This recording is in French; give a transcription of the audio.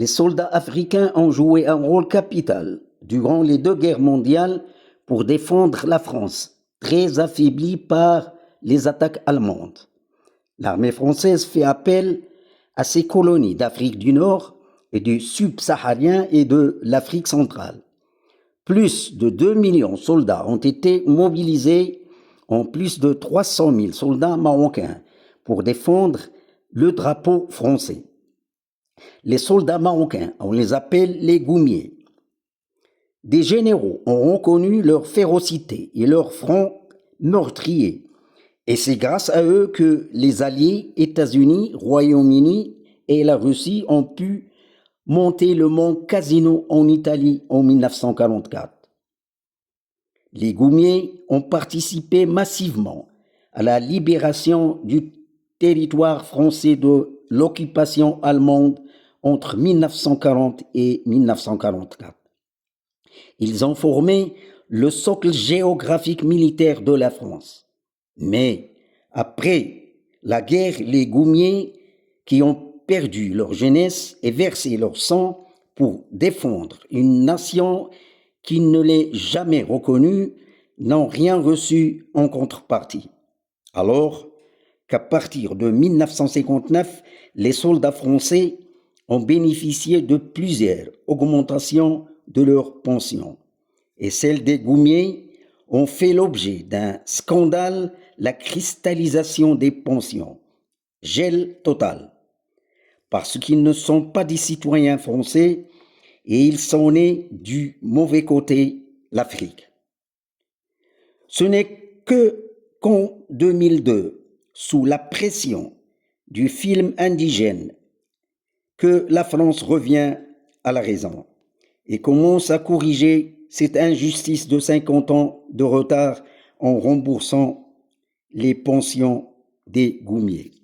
Les soldats africains ont joué un rôle capital durant les deux guerres mondiales pour défendre la France, très affaiblie par les attaques allemandes. L'armée française fait appel à ses colonies d'Afrique du Nord et du subsaharien et de l'Afrique centrale. Plus de 2 millions de soldats ont été mobilisés en plus de 300 000 soldats marocains pour défendre le drapeau français. Les soldats marocains, on les appelle les goumiers. Des généraux ont reconnu leur férocité et leur front meurtrier. Et c'est grâce à eux que les alliés États-Unis, Royaume-Uni et la Russie ont pu monter le mont Casino en Italie en 1944. Les goumiers ont participé massivement à la libération du territoire français de l'occupation allemande entre 1940 et 1944. Ils ont formé le socle géographique militaire de la France. Mais après la guerre, les goumiers qui ont perdu leur jeunesse et versé leur sang pour défendre une nation qui ne les jamais reconnue n'ont rien reçu en contrepartie. Alors qu'à partir de 1959, les soldats français ont bénéficié de plusieurs augmentations de leurs pensions. Et celles des goumiers ont fait l'objet d'un scandale, la cristallisation des pensions, gel total, parce qu'ils ne sont pas des citoyens français et ils sont nés du mauvais côté, l'Afrique. Ce n'est qu'en 2002, sous la pression du film indigène, que la France revient à la raison et commence à corriger cette injustice de 50 ans de retard en remboursant les pensions des goumiers.